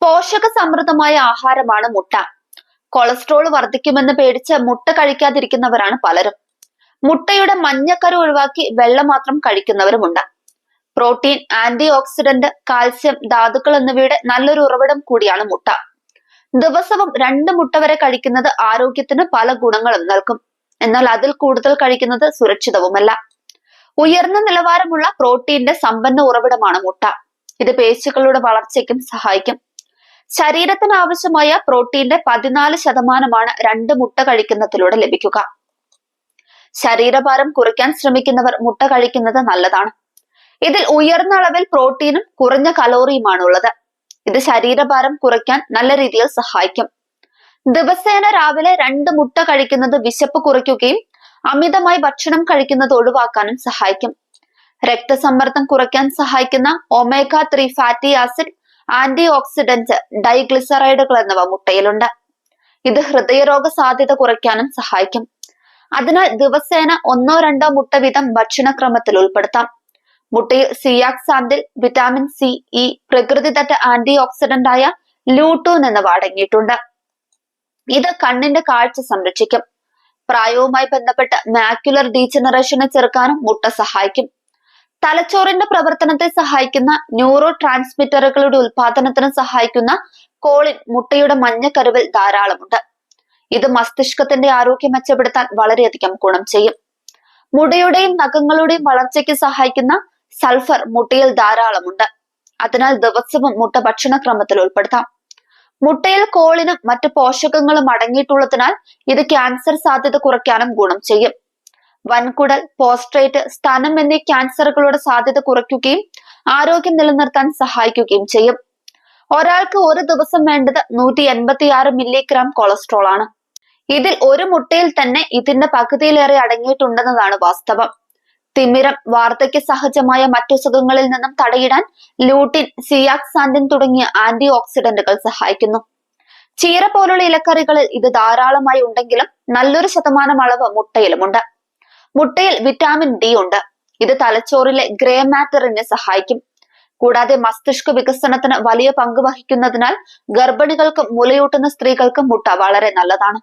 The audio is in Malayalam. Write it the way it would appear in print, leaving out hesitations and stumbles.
പോഷക സമൃദ്ധമായ ആഹാരമാണ് മുട്ട. കൊളസ്ട്രോൾ വർദ്ധിക്കുമെന്ന് പേടിച്ച് മുട്ട കഴിക്കാതിരിക്കുന്നവരാണ് പലരും. മുട്ടയുടെ മഞ്ഞക്കരു ഒഴിവാക്കി വെള്ള മാത്രം കഴിക്കുന്നവരുമുണ്ട്. പ്രോട്ടീൻ, ആന്റി ഓക്സിഡന്റ്, കാൽസ്യം, ധാതുക്കൾ എന്നിവയുടെ നല്ലൊരു ഉറവിടം കൂടിയാണ് മുട്ട. ദിവസവും 2 മുട്ട വരെ കഴിക്കുന്നത് ആരോഗ്യത്തിന് പല ഗുണങ്ങളും നൽകും. എന്നാൽ അതിൽ കൂടുതൽ കഴിക്കുന്നത് സുരക്ഷിതവുമല്ല. ഉയർന്ന നിലവാരമുള്ള പ്രോട്ടീന്റെ സമ്പന്ന ഉറവിടമാണ് മുട്ട. ഇത് പേശികളുടെ വളർച്ചയ്ക്കും സഹായിക്കും. ശരീരത്തിന് ആവശ്യമായ പ്രോട്ടീന്റെ 14% 2 മുട്ട കഴിക്കുന്നതിലൂടെ ലഭിക്കുക. ശരീരഭാരം കുറയ്ക്കാൻ ശ്രമിക്കുന്നവർ മുട്ട കഴിക്കുന്നത് നല്ലതാണ്. ഇതിൽ ഉയർന്ന അളവിൽ പ്രോട്ടീനും കുറഞ്ഞ കലോറിയുമാണ് ഉള്ളത്. ഇത് ശരീരഭാരം കുറയ്ക്കാൻ നല്ല രീതിയിൽ സഹായിക്കും. ദിവസേന രാവിലെ 2 മുട്ട കഴിക്കുന്നത് വിശപ്പ് കുറയ്ക്കുകയും അമിതമായി ഭക്ഷണം കഴിക്കുന്നത് ഒഴിവാക്കാനും സഹായിക്കും. രക്തസമ്മർദ്ദം കുറയ്ക്കാൻ സഹായിക്കുന്ന omega 3 fatty acid, antioxidant, ഡൈഗ്ലിസറൈഡുകൾ എന്നിവ മുട്ടയിലുണ്ട്. ഇത് ഹൃദയരോഗ സാധ്യത കുറയ്ക്കാനും സഹായിക്കും. അതിനാൽ ദിവസേന 1-2 മുട്ട വീതം ഭക്ഷണക്രമത്തിൽ ഉൾപ്പെടുത്താം. മുട്ടയിൽ സിയാക്സാന്തിൽ, വിറ്റാമിൻ സി, ഇ, പ്രകൃതിദത്ത ആന്റി ഓക്സിഡന്റ് ആയ ലൂട്ടൂൻ എന്നിവ അടങ്ങിയിട്ടുണ്ട്. ഇത് കണ്ണിന്റെ കാഴ്ച സംരക്ഷിക്കും. പ്രായവുമായി ബന്ധപ്പെട്ട് മാക്യുലർ ഡീജനറേഷനെ ചെറുക്കാനും മുട്ട സഹായിക്കും. തലച്ചോറിന്റെ പ്രവർത്തനത്തെ സഹായിക്കുന്ന ന്യൂറോ ട്രാൻസ്മിറ്ററുകളുടെ ഉൽപാദനത്തിന് സഹായിക്കുന്ന കോളിൻ മുട്ടയുടെ മഞ്ഞക്കരുവിൽ ധാരാളമുണ്ട്. ഇത് മസ്തിഷ്കത്തിന്റെ ആരോഗ്യം മെച്ചപ്പെടുത്താൻ വളരെയധികം ഗുണം ചെയ്യും. മുടിയുടെയും നഖങ്ങളുടെയും വളർച്ചയ്ക്ക് സഹായിക്കുന്ന സൾഫർ മുട്ടയിൽ ധാരാളമുണ്ട്. അതിനാൽ ദിവസവും മുട്ട ഭക്ഷണക്രമത്തിൽ ഉൾപ്പെടുത്താം. മുട്ടയിൽ കോളിനും മറ്റു പോഷകങ്ങളും അടങ്ങിയിട്ടുള്ളതിനാൽ ഇത് ക്യാൻസർ സാധ്യത കുറയ്ക്കാനും ഗുണം ചെയ്യും. വൻകുടൽ, പോസ്ട്രേറ്റ്, സ്തനം എന്നീ ക്യാൻസറുകളുടെ സാധ്യത കുറയ്ക്കുകയും ആരോഗ്യം നിലനിർത്താൻ സഹായിക്കുകയും ചെയ്യും. ഒരാൾക്ക് ഒരു ദിവസം വേണ്ടത് 186 മില്ലിഗ്രാം കൊളസ്ട്രോൾ ആണ്. ഇതിൽ ഒരു മുട്ടയിൽ തന്നെ ഇതിന്റെ പകുതിയിലേറെ അടങ്ങിയിട്ടുണ്ടെന്നതാണ് വാസ്തവം. തിമിരം, വാർദ്ധക്യ സഹജമായ മറ്റസുഖങ്ങളിൽ നിന്നും തടയിടാൻ ലൂട്ടിൻ, സിയാക്സാന്തിൻ തുടങ്ങിയ ആന്റി ഓക്സിഡന്റുകൾ സഹായിക്കുന്നു. ചീര പോലുള്ള ഇലക്കറികളിൽ ഇത് ധാരാളമായി ഉണ്ടെങ്കിലും നല്ലൊരു ശതമാനം അളവ് മുട്ടയിലുമുണ്ട്. മുട്ടയിൽ വിറ്റാമിൻ ഡി ഉണ്ട്. ഇത് തലച്ചോറിലെ ഗ്രേ മാറ്ററിനെ സഹായിക്കും. കൂടാതെ മസ്തിഷ്ക വികസനത്തിന് വലിയ പങ്ക് വഹിക്കുന്നതിനാൽ ഗർഭിണികൾക്കും മുലയൂട്ടുന്ന സ്ത്രീകൾക്കും മുട്ട വളരെ നല്ലതാണ്.